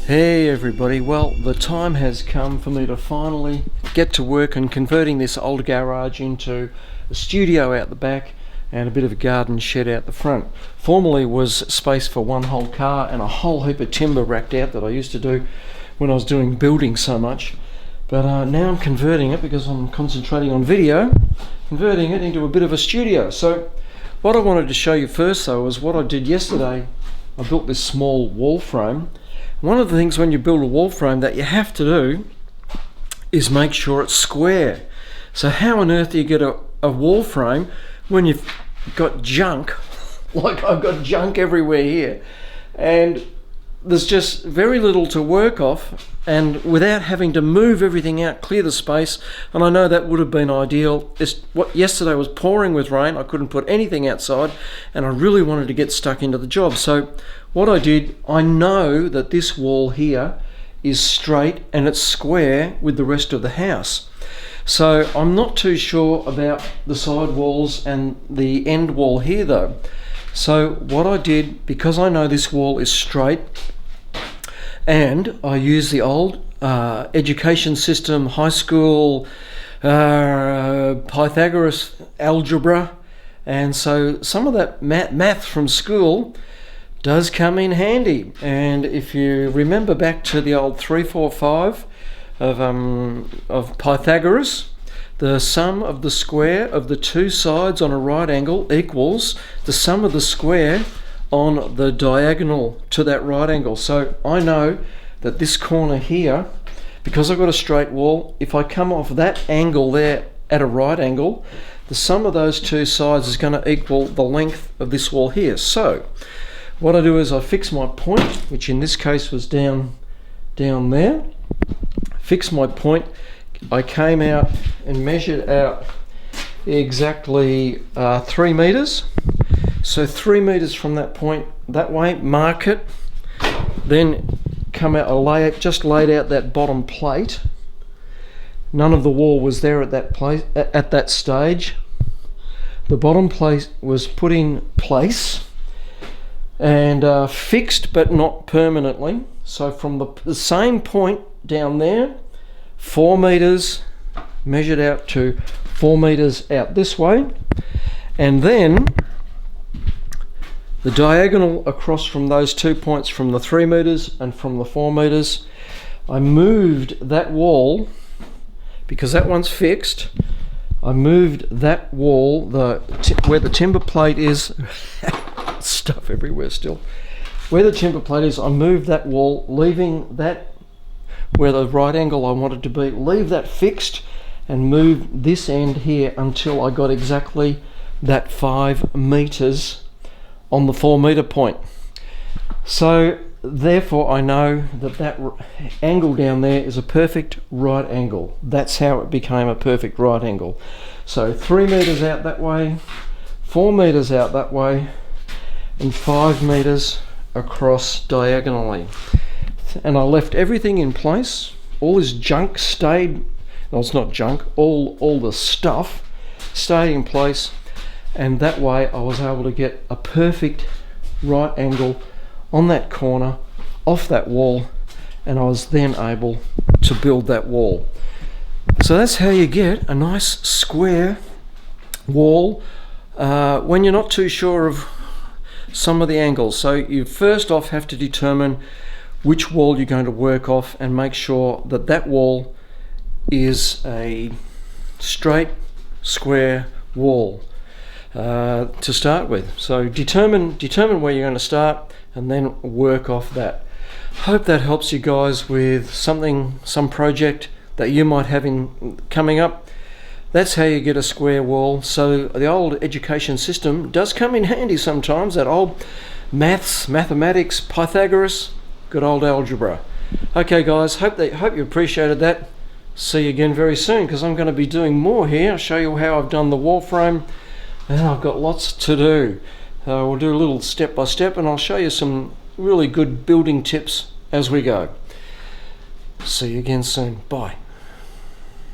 Hey everybody, well the time has come for me to finally get to work on converting this old garage into a studio out the back and a bit of a garden shed out the front. Formerly was space for one whole car and a whole heap of timber racked out that I used to do when I was doing building so much. But now I'm converting it, because I'm concentrating on video, converting it into a bit of a studio. So what I wanted to show you first though was what I did yesterday. I built this small wall frame. One of the things when you build a wall frame that you have to do is make sure it's square. So how on earth do you get a wall frame when you've got junk, like I've got junk everywhere here, and there's just very little to work off, and without having to move everything out, clear the space. And I know that would have been ideal. Yesterday was pouring with rain, I couldn't put anything outside, and I really wanted to get stuck into the job. So what I did, I know that this wall here is straight and it's square with the rest of the house. So I'm not too sure about the side walls and the end wall here though. So what I did, because I know this wall is straight, and I use the old education system, high school Pythagoras algebra, and so some of that math from school does come in handy. And if you remember back to the old 3, 4, 5 of Pythagoras, the sum of the square of the two sides on a right angle equals the sum of the square on the diagonal to that right angle. So I know that this corner here, because I've got a straight wall, if I come off that angle there at a right angle, the sum of those two sides is going to equal the length of this wall here. So what I do is I fix my point, which in this case was down there. Fix my point. I came out and measured out exactly 3 meters. So 3 meters from that point that way, mark it, then come out, just laid out that bottom plate. None of the wall was there at that place at that stage. The bottom plate was put in place and fixed, but not permanently. So from the same point down there, 4 meters, measured out to 4 meters out this way, and then the diagonal across from those 2 points, from the 3 meters and from the 4 meters, I moved that wall, because that one's fixed. I moved that wall, where the timber plate is, stuff everywhere still. Where the timber plate is, I moved that wall, leaving that where the right angle I wanted to be, leave that fixed, and move this end here until I got exactly that 5 meters on the 4 meter point. So therefore I know that angle down there is a perfect right angle. That's how it became a perfect right angle. So 3 meters out that way, 4 meters out that way, and 5 meters across diagonally. And I left everything in place. All this junk stayed, no, it's not junk, all the stuff stayed in place, and that way I was able to get a perfect right angle on that corner off that wall, and I was then able to build that wall. So that's how you get a nice square wall when you're not too sure of some of the angles. So you first off have to determine which wall you're going to work off, and make sure that that wall is a straight square wall to start with. So determine where you're going to start and then work off that. Hope that helps you guys with some project that you might have coming up. That's how you get a square wall. So the old education system does come in handy sometimes, that old mathematics, Pythagoras, good old algebra. Okay guys, hope you appreciated that. See you again very soon, because I'm going to be doing more here. I'll show you how I've done the wall frame, and I've got lots to do. We'll do a little step by step, and I'll show you some really good building tips as we go. See you again soon. Bye.